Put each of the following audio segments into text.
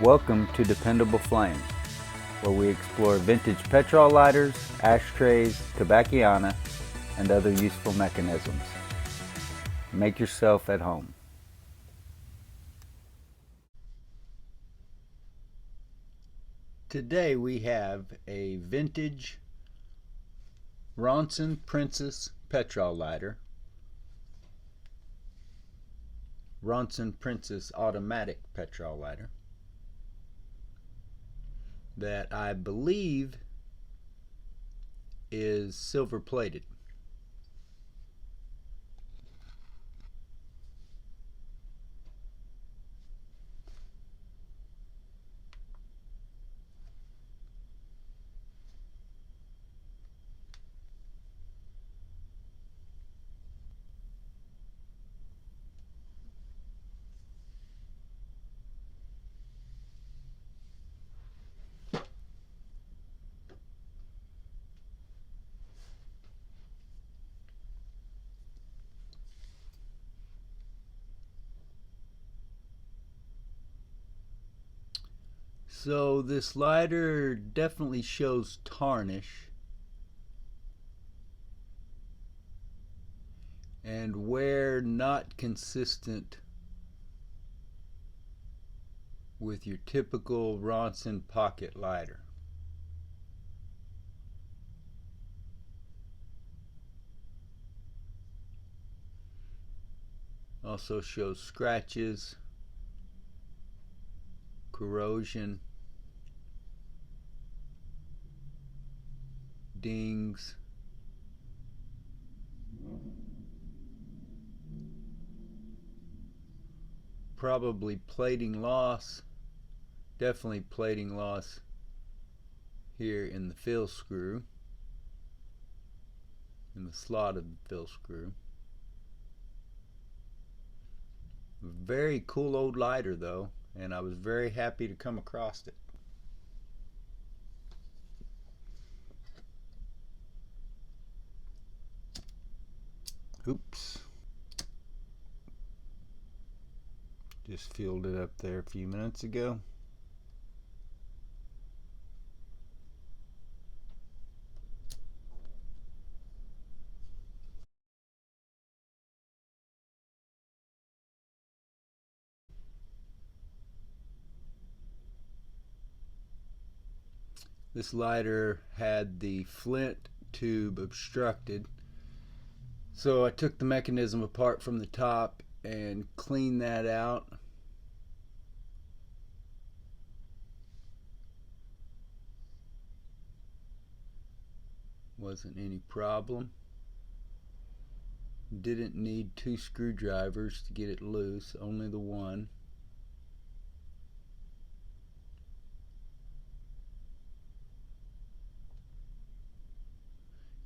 Welcome to Dependable Flame, where we explore vintage petrol lighters, ashtrays, tobacciana, and other useful mechanisms. Make yourself at home. Today we have a vintage RONSON Princess petrol lighter, RONSON Princess automatic petrol lighter, that I believe is silver plated. So this lighter definitely shows tarnish, and wear not consistent with your typical RONSON pocket lighter. Also shows scratches, corrosion, dings, probably plating loss, definitely plating loss here in the fill screw, in the slot of the fill screw. Very cool old lighter though, and I was very happy to come across it. Oops. Just filled it up there a few minutes ago. This lighter had the flint tube obstructed, so I took the mechanism apart from the top and cleaned that out. Wasn't any problem. Didn't need 2 screwdrivers to get it loose, only the one.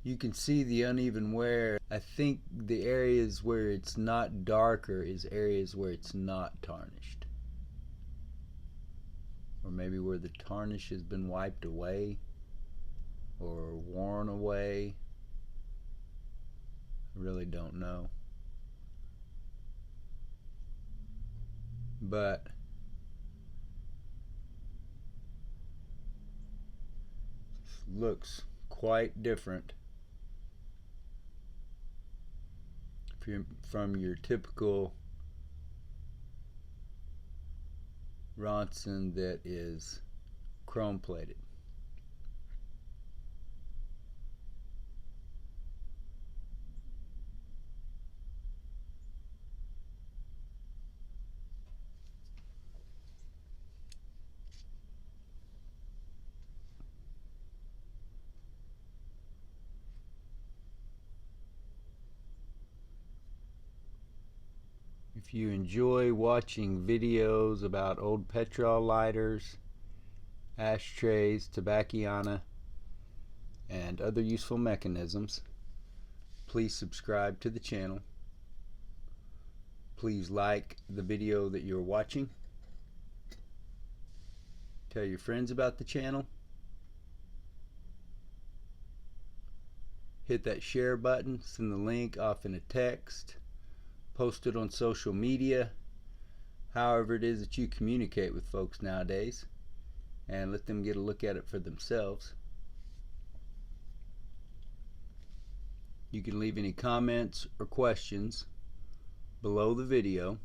You can see the uneven wear. I think the areas where it's not darker is areas where it's not tarnished. Or maybe where the tarnish has been wiped away or worn away. I really don't know. But looks quite different from your typical RONSON that is chrome plated. If you enjoy watching videos about old petrol lighters, ashtrays, tobacciana, and other useful mechanisms, please subscribe to the channel. Please like the video that you're watching. Tell your friends about the channel. Hit that share button, send the link off in a text, post it on social media. however it is that you communicate with folks nowadays, and let them get a look at it for themselves. You can leave any comments or questions below the video.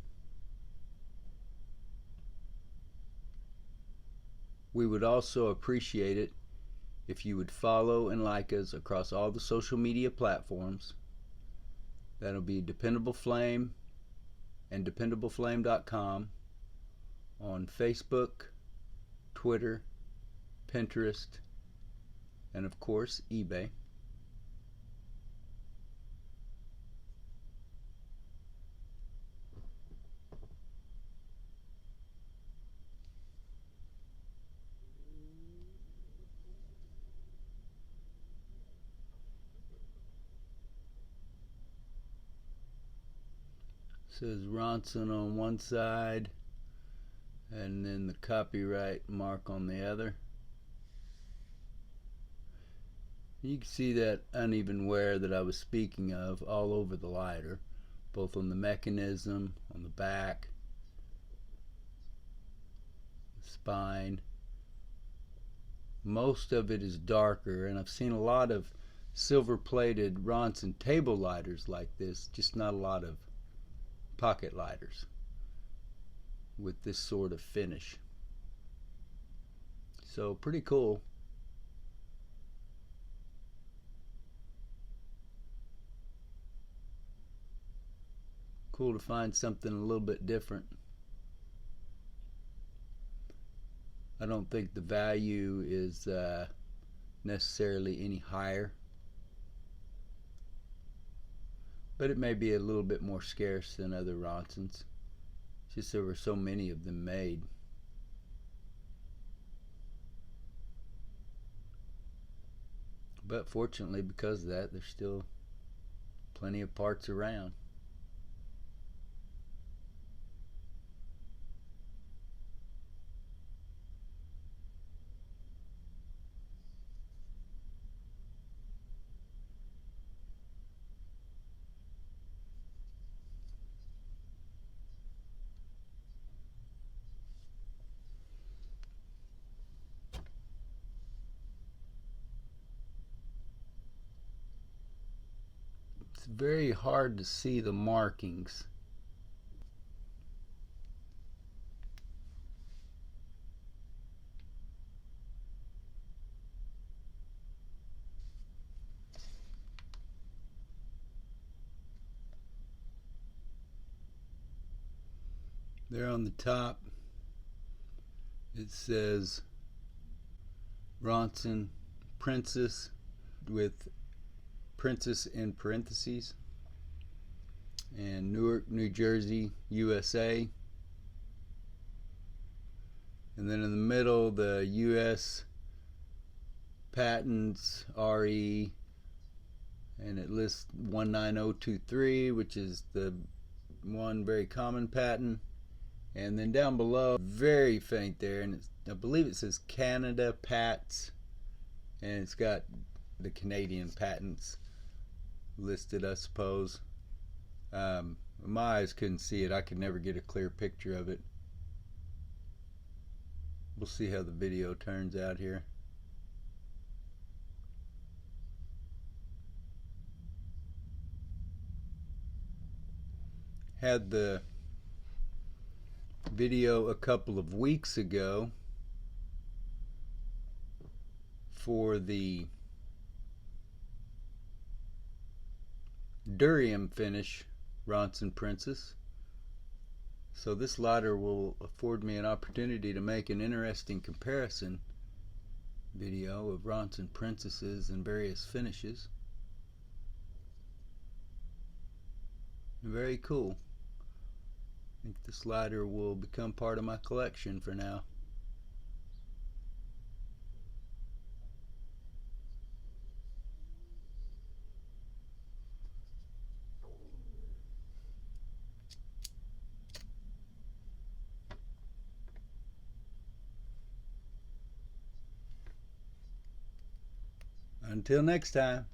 We would also appreciate it if you would follow and like us across all the social media platforms. That'll be Dependable Flame and DependableFlame.com on Facebook, Twitter, Pinterest, and of course eBay. Says RONSON on one side and then the copyright mark on the other. You can see that uneven wear that I was speaking of all over the lighter, both on the mechanism, on the back, the spine. Most of it is darker, and I've seen a lot of silver plated RONSON table lighters like this, just not a lot of pocket lighters with this sort of finish. So pretty cool. Cool to find something a little bit different. I don't think the value is necessarily any higher, but it may be a little bit more scarce than other RONSONs. Just there were so many of them made. But fortunately, because of that, there's still plenty of parts around. It's very hard to see the markings. There on the top it says RONSON Princess with Princess in parentheses, and Newark, New Jersey, USA. And then in the middle, the US patents, RE, and it lists 19023, which is the one very common patent. And then down below, very faint there, and I believe it says Canada Pats, and it's got the Canadian patents listed, I suppose. My eyes couldn't see it. I could never get a clear picture of it. We'll see how the video turns out here. Had the video a couple of weeks ago for the Durium finish RONSON Princess. So this lighter will afford me an opportunity to make an interesting comparison video of RONSON Princesses in various finishes. Very cool. I think this lighter will become part of my collection for now. Until next time.